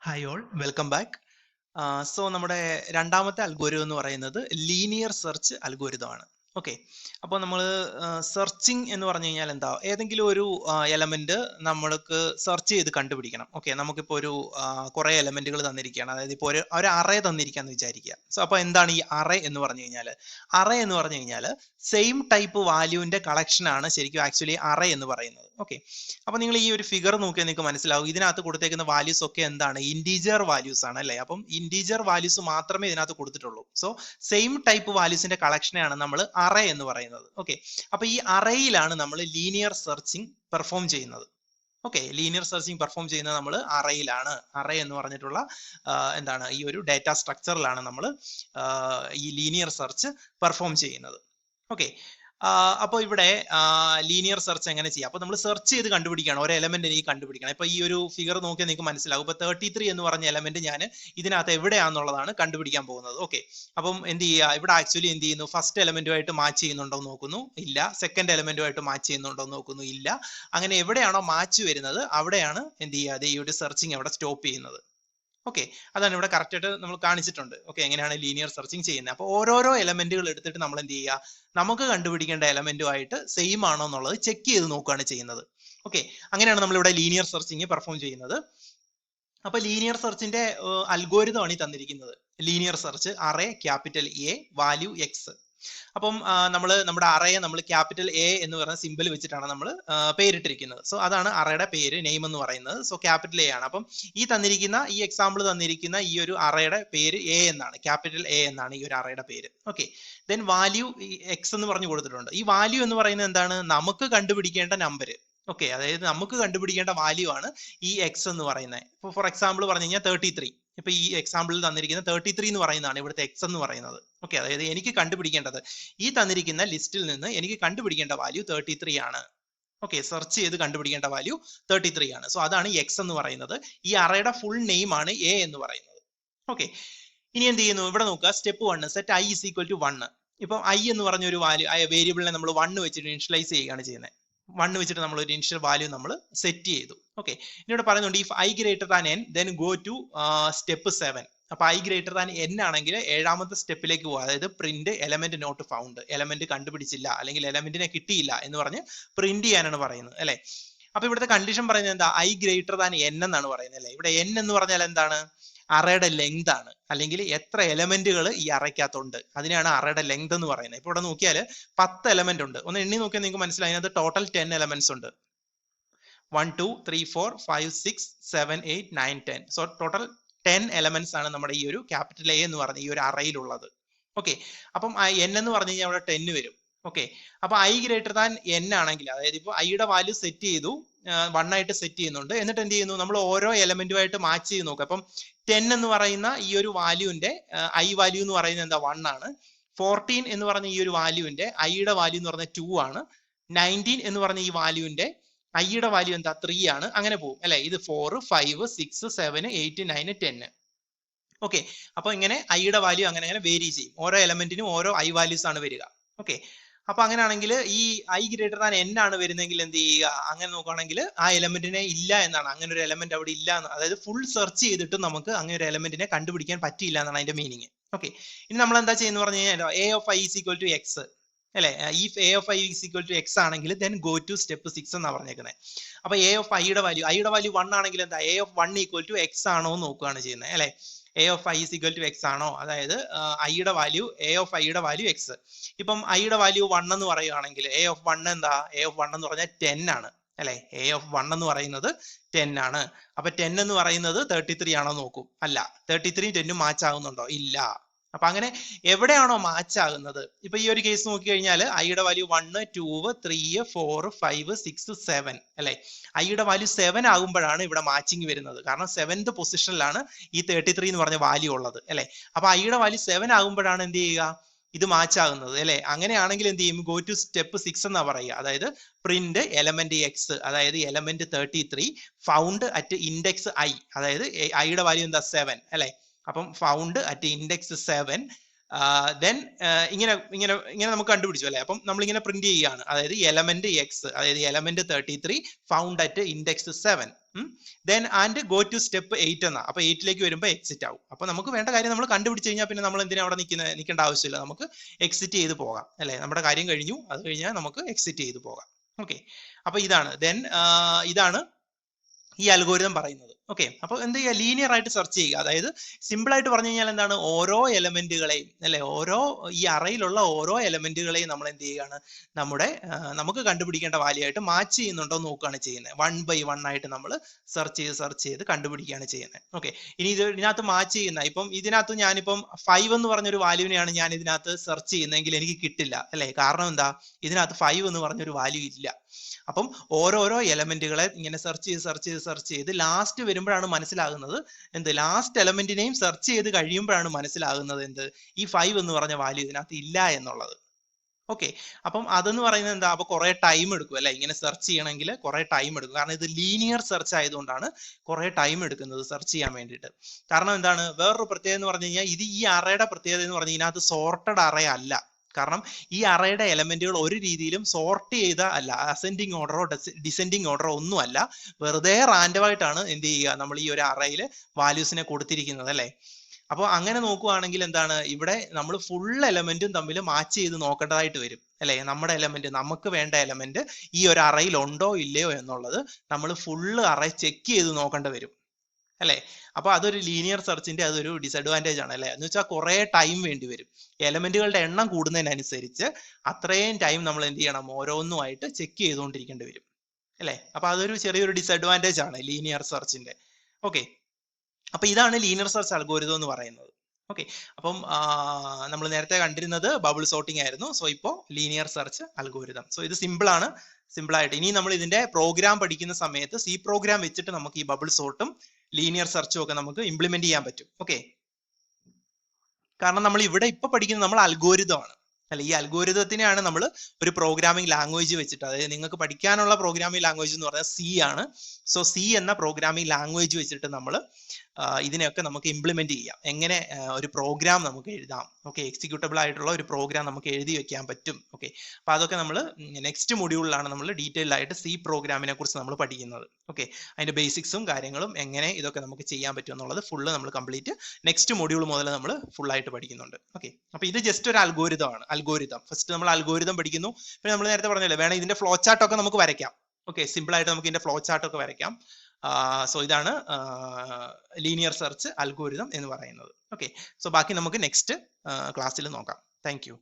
Hi all welcome back. So നമ്മുടെ രണ്ടാമത്തെ algorithm എന്ന് പറയുന്നത് ലീനിയർ സെർച്ച് അൽഗോരിതം ആണ്. ഓക്കെ, അപ്പോൾ നമ്മൾ സെർച്ചിങ് എന്ന് പറഞ്ഞു കഴിഞ്ഞാൽ എന്താ, ഏതെങ്കിലും ഒരു എലമെന്റ് നമ്മൾക്ക് സെർച്ച് ചെയ്ത് കണ്ടുപിടിക്കണം. ഓക്കെ, നമുക്കിപ്പോൾ ഒരു കുറേ എലമെന്റുകൾ തന്നിരിക്കുകയാണ്, അതായത് ഇപ്പോൾ ഒരു അറേ തന്നിരിക്കാന്ന് വിചാരിക്കുക. സോ അപ്പോൾ എന്താണ് ഈ അറേ എന്ന് പറഞ്ഞു കഴിഞ്ഞാൽ? അറേ എന്ന് പറഞ്ഞു കഴിഞ്ഞാൽ സെയിം ടൈപ്പ് വാല്യൂവിന്റെ കളക്ഷൻ ആണ് ശരിക്കും ആക്ച്വലി അറേ എന്ന് പറയുന്നത്. ഓക്കെ, അപ്പൊ നിങ്ങൾ ഈ ഒരു ഫിഗർ നോക്കിയാൽ നിങ്ങൾക്ക് മനസ്സിലാവും, ഇതിനകത്ത് കൊടുത്തേക്കുന്ന വാല്യൂസ് ഒക്കെ എന്താണ്, ഇൻറ്റീജർ വാല്യൂസ് ആണ് അല്ലേ. അപ്പം ഇൻറ്റീജർ വാല്യൂസ് മാത്രമേ ഇതിനകത്ത് കൊടുത്തിട്ടുള്ളൂ. സോ സെയിം ടൈപ്പ് വാല്യൂസിന്റെ കളക്ഷനെയാണ് നമ്മൾ അറേ എന്ന് പറയുന്നത്. ഓക്കെ, അപ്പൊ ഈ അറേയിലാണ് നമ്മൾ ലീനിയർ സെർച്ചിങ് പെർഫോം ചെയ്യുന്നത്. ഓക്കെ, ലീനിയർ സെർച്ചിങ് പെർഫോം ചെയ്യുന്നത് നമ്മൾ അറേയിലാണ്. അറേ എന്ന് പറഞ്ഞിട്ടുള്ള എന്താണ്, ഈ ഒരു ഡാറ്റ സ്ട്രക്ചറിലാണ് നമ്മൾ ഈ ലീനിയർ സെർച്ച് പെർഫോം ചെയ്യുന്നത്. ഓക്കെ, അപ്പോൾ ഇവിടെ ലീനിയർ സെർച്ച് എങ്ങനെ ചെയ്യാം? അപ്പൊ നമ്മൾ സെർച്ച് ചെയ്ത് കണ്ടുപിടിക്കണം, ഒരു എലമെന്റ് എനിക്ക് കണ്ടുപിടിക്കണം. ഇപ്പൊ ഈ ഒരു ഫിഗർ നോക്കിയാൽ നിങ്ങൾക്ക് മനസ്സിലാവും. ഇപ്പൊ 33 എന്ന് പറഞ്ഞ എലമെന്റ് ഞാൻ ഇതിനകത്ത് എവിടെയാണെന്നുള്ളതാണ് കണ്ടുപിടിക്കാൻ പോകുന്നത്. ഓക്കെ, അപ്പം എന്ത് ചെയ്യുക, ഇവിടെ ആക്ച്വലി എന്ത് ചെയ്യുന്നു, ഫസ്റ്റ് എലമെന്റുമായിട്ട് മാച്ച് ചെയ്യുന്നുണ്ടോ എന്ന് നോക്കുന്നു, ഇല്ല. സെക്കൻഡ് എലമെന്റുമായിട്ട് മാച്ച് ചെയ്യുന്നുണ്ടോ എന്ന് നോക്കുന്നു, ഇല്ല. അങ്ങനെ എവിടെയാണോ മാച്ച് വരുന്നത് അവിടെയാണ് എന്ത് ചെയ്യുക, ഈ ഒരു സെർച്ചിങ് അവിടെ സ്റ്റോപ്പ് ചെയ്യുന്നത്. ഓക്കെ, അതാണ് ഇവിടെ കറക്റ്റ് ആയിട്ട് നമ്മൾ കാണിച്ചിട്ടുണ്ട്. ഓക്കെ, എങ്ങനെയാണ് ലീനിയർ സെർച്ചിങ് ചെയ്യുന്നത്. അപ്പോൾ ഓരോരോ എലമെന്റുകൾ എടുത്തിട്ട് നമ്മൾ എന്ത് ചെയ്യുക, നമുക്ക് കണ്ടുപിടിക്കേണ്ട എലമെന്റുമായിട്ട് സെയിം ആണോ എന്നുള്ളത് ചെക്ക് ചെയ്ത് നോക്കുകയാണ് ചെയ്യുന്നത്. ഓക്കെ, അങ്ങനെയാണ് നമ്മൾ ഇവിടെ ലീനിയർ സെർച്ചിങ് പെർഫോം ചെയ്യുന്നത്. അപ്പൊ ലീനിയർ സെർച്ചിന്റെ അൽഗോരിതം ആണ് ഈ തന്നിരിക്കുന്നത്. Linear search array capital A value X. അപ്പം നമ്മുടെ അറയെ നമ്മൾ ക്യാപിറ്റൽ എ എന്ന് പറയുന്ന സിമ്പിൾ വെച്ചിട്ടാണ് നമ്മൾ പേരിട്ടിരിക്കുന്നത്. സോ അതാണ് അറയുടെ പേര്, നെയിം എന്ന് പറയുന്നത്. സോ ക്യാപിറ്റൽ എ ആണ്. അപ്പം ഈ എക്സാമ്പിൾ തന്നിരിക്കുന്ന ഈ ഒരു അറയുടെ പേര് എ എന്നാണ്, ക്യാപിറ്റൽ എ എന്നാണ് ഈ ഒരു അറയുടെ പേര്. ഓക്കെ, ദെൻ വാല്യൂ എക്സ് എന്ന് പറഞ്ഞു കൊടുത്തിട്ടുണ്ട്. ഈ വാല്യൂ എന്ന് പറയുന്നത് എന്താണ്, നമുക്ക് കണ്ടുപിടിക്കേണ്ട നമ്പർ. ഓക്കെ, അതായത് നമുക്ക് കണ്ടുപിടിക്കേണ്ട വാല്യൂ ആണ് ഈ എക്സ് എന്ന് പറയുന്നത്. ഇപ്പൊ ഫോർ എക്സാമ്പിൾ പറഞ്ഞു കഴിഞ്ഞാൽ 33. ഇപ്പൊ ഈ എക്സാമ്പിളിൽ തന്നിരിക്കുന്ന 33 എന്ന് പറയുന്നതാണ് ഇവിടുത്തെ എക്സ് എന്ന് പറയുന്നത്. ഓക്കെ, അതായത് എനിക്ക് കണ്ടുപിടിക്കേണ്ടത്, ഈ തന്നിരിക്കുന്ന ലിസ്റ്റിൽ നിന്ന് എനിക്ക് കണ്ടുപിടിക്കേണ്ട വാല്യൂ 33 ആണ്. ഓക്കെ, സെർച്ച് ചെയ്ത് കണ്ടുപിടിക്കേണ്ട വാല്യൂ 33 ആണ്. സോ അതാണ് എക്സ് എന്ന് പറയുന്നത്. ഈ അറയുടെ ഫുൾ നെയിം ആണ് എ എന്ന് പറയുന്നത്. ഓക്കെ, ഇനി എന്ത് ചെയ്യുന്നു, ഇവിടെ നോക്കുക, step 1 set I is equal to 1. ഇപ്പൊ ഐ എന്ന് പറഞ്ഞ ഒരു വാല്യൂ, വേരിയബിളിനെ നമ്മൾ 1 വെച്ചിട്ട് ഇനിഷ്യലൈസ് ചെയ്യുകയാണ് ചെയ്യുന്നത്. 1 വെച്ചിട്ട് നമ്മൾ ഒരു ഇനിഷ്യൽ വാല്യൂ നമ്മൾ സെറ്റ് ചെയ്തു. ഓക്കെ, ഇവിടെ പറയുന്നുണ്ട് if I greater than N then go to step 7. അപ്പൊ ഐ ഗ്രേറ്റർ ദാൻ എൻ ആണെങ്കിൽ 7ാമത്തെ സ്റ്റെപ്പിലേക്ക് പോകുക, അതായത് print element not found, element കണ്ടുപിടിച്ചില്ല അല്ലെങ്കിൽ എലമെന്റിനെ കിട്ടിയില്ല എന്ന് പറഞ്ഞ് പ്രിന്റ് ചെയ്യാനാണ് പറയുന്നത് അല്ലെ. അപ്പൊ ഇവിടുത്തെ കണ്ടീഷൻ പറയുന്നത് എന്താ, ഐ ഗ്രേറ്റർ ദാൻ എൻ എന്നാണ് പറയുന്നത് അല്ലെ. ഇവിടെ എൻ എന്ന് പറഞ്ഞാൽ എന്താണ്, അറയുടെ ലെങ്ത് ആണ്, അല്ലെങ്കിൽ എത്ര എലമെന്റുകൾ ഈ അറയ്ക്കകത്തുണ്ട് അതിനാണ് അറയുടെ ലെങ്ത് എന്ന് പറയുന്നത്. ഇപ്പൊ ഇവിടെ നോക്കിയാൽ 10 എലമെന്റ് ഉണ്ട്. ഒന്ന് എണ്ണി നോക്കിയാൽ നിങ്ങൾക്ക് മനസ്സിലായി, അതിനകത്ത് ടോട്ടൽ 10 എലമെന്റ്സ് ഉണ്ട്. 1 2 3 4 5 6 7 8 9 10. സോ ടോട്ടൽ 10 എലമെന്റ്സ് ആണ് നമ്മുടെ ഈ ഒരു ക്യാപിറ്റൽ എ എന്ന് പറഞ്ഞ ഈ ഒരു അറയിലുള്ളത്. ഓക്കെ, അപ്പം എൻ എന്ന് പറഞ്ഞു കഴിഞ്ഞാൽ അവിടെ 10 വരും. ഓക്കെ, അപ്പൊ ഐ ഗ്രേറ്റർ ദാൻ എൻ ആണെങ്കിൽ, അതായത് ഇപ്പൊ ഐയുടെ വാല്യൂ സെറ്റ് ചെയ്തു, 1 ആയിട്ട് സെറ്റ് ചെയ്യുന്നുണ്ട്. എന്നിട്ട് എന്ത് ചെയ്യുന്നു, നമ്മൾ ഓരോ എലമെന്റുമായിട്ട് മാച്ച് ചെയ്ത് നോക്കുക. അപ്പം 10 എന്ന് പറയുന്ന ഈ ഒരു വാല്യൂവിന്റെ ഐ വാല്യൂ എന്ന് പറയുന്നത് എന്താ, 1 ആണ്. 14 എന്ന് പറഞ്ഞ ഈ ഒരു വാല്യൂവിന്റെ ഐയുടെ വാല്യൂ എന്ന് പറയുന്നത് 2 ആണ്. 19 എന്ന് പറഞ്ഞ ഈ വാല്യൂവിന്റെ ഐയുടെ വാല്യൂ എന്താ, 3 ആണ്. അങ്ങനെ പോകും അല്ലെ. ഇത് 4 5 6 7 8 9 10. ഓക്കെ, അപ്പൊ ഇങ്ങനെ ഐയുടെ വാല്യൂ അങ്ങനെ അങ്ങനെ വേരി ചെയ്യും. ഓരോ എലമെന്റിനും ഓരോ ഐ വാല്യൂസ് ആണ് വരിക. ഓക്കെ, അപ്പൊ അങ്ങനെയാണെങ്കിൽ ഈ ഐ ഗ്രേറ്റർ ദാൻ എൻ ആണ് വരുന്നെങ്കിൽ എന്ത് ചെയ്യുക, അങ്ങനെ നോക്കുകയാണെങ്കിൽ ആ എലമെന്റിനെ ഇല്ല എന്നാണ്, അങ്ങനെ ഒരു എലമെന്റ് അവിടെ ഇല്ല എന്ന്, അതായത് ഫുൾ സെർച്ച് ചെയ്തിട്ടും നമുക്ക് അങ്ങനെ ഒരു എലമെന്റിനെ കണ്ടുപിടിക്കാൻ പറ്റിയില്ല എന്നാണ് അതിന്റെ മീനിങ്. ഓക്കെ, ഇനി നമ്മൾ എന്താ ചെയ്യുന്നത് പറഞ്ഞു കഴിഞ്ഞാൽ A of I is equal to X അല്ലെ. If A of I is equal to X ആണെങ്കിൽ ദെൻ ഗോ ടു സ്റ്റെപ്പ് 6 എന്നാണ് പറഞ്ഞേക്കുന്നത്. അപ്പൊ എ ഓഫ് ഐയുടെ വാല്യൂ 1 ആണെങ്കിൽ എന്താ, A of 1 equal to X ആണോ എന്ന് നോക്കുകയാണ് ചെയ്യുന്നത് അല്ലെ. A of I is equal to X ആണോ, അതായത് ഐയുടെ വാല്യൂ, എ ഓഫ് ഐയുടെ വാല്യൂ എക്സ്. ഇപ്പം ഐയുടെ വാല്യൂ 1 എന്ന് പറയുകയാണെങ്കിൽ എ ഓഫ് 1 എന്താ, എ ഓഫ് 1 എന്ന് പറഞ്ഞാൽ 10 ആണ് അല്ലെ. എ ഓഫ് 1 എന്ന് പറയുന്നത് 10 ആണ്. അപ്പൊ 10 എന്ന് പറയുന്നത് 33 ആണോ നോക്കും, അല്ല. 33 10 മാച്ച് ആകുന്നുണ്ടോ, ഇല്ല. അപ്പൊ അങ്ങനെ എവിടെയാണോ മാച്ച് ആകുന്നത്, ഇപ്പൊ ഈ ഒരു കേസ് നോക്കി കഴിഞ്ഞാൽ ഐയുടെ വാല്യൂ 1 2 3 4 5 6 7 അല്ലെ. ഐയുടെ വാല്യൂ 7 ആകുമ്പോഴാണ് ഇവിടെ മാച്ചിങ് വരുന്നത്, കാരണം 7th പൊസിഷനിലാണ് ഈ 33 എന്ന് പറഞ്ഞ വാല്യൂ ഉള്ളത് അല്ലെ. അപ്പൊ ഐയുടെ വാല്യൂ 7 ആകുമ്പോഴാണ് എന്ത് ചെയ്യുക, ഇത് മാച്ച് ആകുന്നത് അല്ലെ. അങ്ങനെയാണെങ്കിൽ എന്ത് ചെയ്യും, ഗോ ടു സ്റ്റെപ്പ് 6 എന്നാ പറയുക, അതായത് പ്രിന്റ് എലമെന്റ് എക്സ്, അതായത് element 33 found at index I, അതായത് ഐയുടെ വാല്യൂ എന്താ 7 അല്ലെ. അപ്പം ഫൗണ്ട് അറ്റ് ഇൻഡെക്സ് 7 ദെൻ ഇങ്ങനെ ഇങ്ങനെ ഇങ്ങനെ നമുക്ക് കണ്ടുപിടിച്ചു അല്ലെ. അപ്പം നമ്മൾ ഇങ്ങനെ പ്രിന്റ് ചെയ്യുകയാണ്, അതായത് എലമെന്റ് എക്സ്, അതായത് element 33 found at index 7. Then and go to step 8 എന്നാ. അപ്പൊ 8ലേക്ക് വരുമ്പോൾ എക്സിറ്റ് ആവും. അപ്പൊ നമുക്ക് വേണ്ട കാര്യം നമ്മൾ കണ്ടുപിടിച്ച് കഴിഞ്ഞാൽ പിന്നെ നമ്മൾ എന്തിനാ അവിടെ നിൽക്കേണ്ട ആവശ്യമില്ല, നമുക്ക് എക്സിറ്റ് ചെയ്ത് പോകാം അല്ലെ. നമ്മുടെ കാര്യം കഴിഞ്ഞു, അത് കഴിഞ്ഞാൽ നമുക്ക് എക്സിറ്റ് ചെയ്ത് പോകാം. ഓക്കെ, അപ്പൊ ഇതാണ് ദെൻ ഇതാണ് ഈ അൽഗോരിതം പറയുന്നത്. ഓക്കെ, അപ്പൊ എന്ത് ചെയ്യുക, ലീനിയർ ആയിട്ട് സെർച്ച് ചെയ്യുക. അതായത് സിമ്പിൾ ആയിട്ട് പറഞ്ഞു കഴിഞ്ഞാൽ എന്താണ്, ഓരോ എലമെന്റുകളെയും അല്ലെ, ഈ അറയിലുള്ള ഓരോ എലമെന്റുകളെയും നമ്മൾ എന്ത് ചെയ്യുകയാണ്, നമുക്ക് കണ്ടുപിടിക്കേണ്ട വാല്യൂ ആയിട്ട് മാച്ച് ചെയ്യുന്നുണ്ടോ എന്ന് നോക്കുകയാണ് ചെയ്യുന്നത്. 1 by 1 ആയിട്ട് നമ്മൾ സെർച്ച് ചെയ്ത് കണ്ടുപിടിക്കുകയാണ് ചെയ്യുന്നത്. ഓക്കെ, ഇനി ഇതിനകത്ത് മാച്ച് ചെയ്യുന്ന, ഇപ്പം ഇതിനകത്ത് ഞാനിപ്പം 5 എന്ന് പറഞ്ഞൊരു വാല്യൂവിനെയാണ് ഞാൻ ഇതിനകത്ത് സെർച്ച് ചെയ്യുന്നതെങ്കിൽ എനിക്ക് കിട്ടില്ല അല്ലെ. കാരണം എന്താ, ഇതിനകത്ത് 5 എന്ന് പറഞ്ഞൊരു വാല്യൂ ഇല്ല. അപ്പം ഓരോരോ എലമെന്റുകളെ ഇങ്ങനെ സെർച്ച് ചെയ്ത് ലാസ്റ്റ് വരുമ്പോഴാണ് മനസ്സിലാകുന്നത് എന്ത്, ലാസ്റ്റ് എലമെന്റിനെയും സെർച്ച് ചെയ്ത് കഴിയുമ്പോഴാണ് മനസ്സിലാകുന്നത് എന്ത്, ഈ 5 എന്ന് പറഞ്ഞ വാല്യൂ ഇതിനകത്ത് ഇല്ല എന്നുള്ളത്. ഓക്കെ, അപ്പം അതെന്ന് പറയുന്നത് എന്താ, അപ്പൊ കുറെ ടൈം എടുക്കും അല്ലെ, ഇങ്ങനെ സെർച്ച് ചെയ്യണമെങ്കിൽ കുറെ ടൈം എടുക്കും. കാരണം ഇത് ലീനിയർ സെർച്ച് ആയതുകൊണ്ടാണ് കുറെ ടൈം എടുക്കുന്നത് സെർച്ച് ചെയ്യാൻ വേണ്ടിയിട്ട്. കാരണം എന്താണ്, വേറൊരു പ്രത്യേകത എന്ന് പറഞ്ഞു കഴിഞ്ഞാൽ, ഇത് ഈ അറയുടെ പ്രത്യേകത എന്ന് പറഞ്ഞാൽ ഇതിനകത്ത് സോർട്ടഡ് അറേ അല്ല. കാരണം ഈ അറയുടെ എലമെന്റുകൾ ഒരു രീതിയിലും സോർട്ട് ചെയ്ത അല്ല, അസെൻഡിങ് ഓർഡറോ ഡിസെൻഡിങ് ഓർഡറോ ഒന്നും അല്ല, വെറുതെ റാൻഡം ആയിട്ടാണ് എന്ത് ചെയ്യുക, നമ്മൾ ഈ ഒരു അറയിൽ വാല്യൂസിനെ കൊടുത്തിരിക്കുന്നത് അല്ലെ. അപ്പോൾ അങ്ങനെ നോക്കുവാണെങ്കിൽ എന്താണ്, ഇവിടെ നമ്മൾ ഫുൾ എലമെന്റും തമ്മിൽ മാച്ച് ചെയ്ത് നോക്കേണ്ടതായിട്ട് വരും അല്ലെ. നമ്മുടെ എലമെന്റ്, നമുക്ക് വേണ്ട എലമെന്റ് ഈ ഒരു അറയിൽ ഉണ്ടോ ഇല്ലയോ എന്നുള്ളത് നമ്മൾ ഫുള്ള് അറ ചെക്ക് ചെയ്ത് നോക്കേണ്ടി വരും അല്ലെ. അപ്പൊ അതൊരു ലീനിയർ സെർച്ചിന്റെ അതൊരു ഡിസഡ്വാൻറ്റേജ് ആണ് അല്ലെ. എന്ന് വെച്ചാൽ കുറെ ടൈം വേണ്ടി വരും, എലമെന്റുകളുടെ എണ്ണം കൂടുന്നതിനനുസരിച്ച് അത്രയും ടൈം നമ്മൾ എന്ത് ചെയ്യണം, ഓരോന്നുമായിട്ട് ചെക്ക് ചെയ്തുകൊണ്ടിരിക്കേണ്ടി വരും അല്ലെ. അപ്പൊ അതൊരു ചെറിയൊരു ഡിസഡ്വാൻറ്റേജ് ആണ് ലീനിയർ സെർച്ചിന്റെ. ഓക്കെ, അപ്പൊ ഇതാണ് ലീനിയർ സെർച്ച് അൽഗോരിതം എന്ന് പറയുന്നത്. ഓക്കെ, അപ്പം നമ്മൾ നേരത്തെ കണ്ടിരുന്നത് ബബിൾ സോർട്ടിംഗ് ആയിരുന്നു. സോ ഇപ്പോൾ ലീനിയർ സെർച്ച് അൽഗോരിതം. സോ ഇത് സിമ്പിൾ ആണ്. സിമ്പിൾ ആയിട്ട് ഇനി നമ്മൾ ഇതിന്റെ പ്രോഗ്രാം പഠിക്കുന്ന സമയത്ത് സി പ്രോഗ്രാം വെച്ചിട്ട് നമുക്ക് ഈ ബബിൾ സോർട്ടും ലീനിയർ സെർച്ചും ഒക്കെ നമുക്ക് ഇംപ്ലിമെന്റ് ചെയ്യാൻ പറ്റും. ഓക്കെ, കാരണം നമ്മൾ ഇവിടെ ഇപ്പൊ പഠിക്കുന്നത് നമ്മൾ അൽഗോരിതം ആണ് അല്ലെ. ഈ അൽഗോരിതത്തിനെയാണ് നമ്മൾ ഒരു പ്രോഗ്രാമിംഗ് ലാംഗ്വേജ് വെച്ചിട്ട്, അതായത് നിങ്ങൾക്ക് പഠിക്കാനുള്ള പ്രോഗ്രാമിംഗ് ലാംഗ്വേജ് എന്ന് പറഞ്ഞാൽ സി ആണ്. സോ സി എന്ന പ്രോഗ്രാമിംഗ് ലാംഗ്വേജ് വെച്ചിട്ട് നമ്മൾ ഇതിനെയൊക്കെ നമുക്ക് ഇംപ്ലിമെന്റ് ചെയ്യാം. എങ്ങനെ ഒരു പ്രോഗ്രാം നമുക്ക് എഴുതാം, ഓക്കെ, എക്സിക്യൂട്ടബിൾ ആയിട്ടുള്ള ഒരു പ്രോഗ്രാം നമുക്ക് എഴുതി വെക്കാൻ പറ്റും. ഓക്കെ, അപ്പൊ അതൊക്കെ നമ്മൾ നെക്സ്റ്റ് മൊഡ്യൂളിലാണ് നമ്മൾ ഡീറ്റെയിൽ ആയിട്ട് സി പ്രോഗ്രാമിനെ കുറിച്ച് നമ്മൾ പഠിക്കുന്നത്. ഓക്കെ, അതിന്റെ ബേസിക്സും കാര്യങ്ങളും എങ്ങനെ ഇതൊക്കെ നമുക്ക് ചെയ്യാൻ പറ്റും എന്നുള്ളത് ഫുള്ള് നമ്മൾ കംപ്ലീറ്റ് നെക്സ്റ്റ് മൊഡ്യൂൾ മുതൽ നമ്മൾ ഫുൾ ആയിട്ട് പഠിക്കുന്നുണ്ട്. ഓക്കെ, അപ്പൊ ഇത് ജസ്റ്റ് ഒരു അൽഗോരിതം ആണ്. അൽഗോരിതം ഫസ്റ്റ് നമ്മൾ അൽഗോരിതം പഠിക്കുന്നു. പിന്നെ നമ്മൾ നേരത്തെ പറഞ്ഞല്ലേ, വേണം ഇതിന്റെ ഫ്ലോ ചാർട്ട് ഒക്കെ നമുക്ക് വരയ്ക്കാം. ഓക്കെ, സിമ്പിൾ ആയിട്ട് നമുക്ക് ഇതിന്റെ ഫ്ലോ ചാർട്ട് ഒക്കെ വരയ്ക്കാം. സോ ഇതാണ് ലീനിയർ സെർച്ച് അൽഗോരിതം എന്ന് പറയുന്നത്. ഓക്കെ, സോ ബാക്കി നമുക്ക് നെക്സ്റ്റ് ക്ലാസ്സിൽ നോക്കാം. Thank you.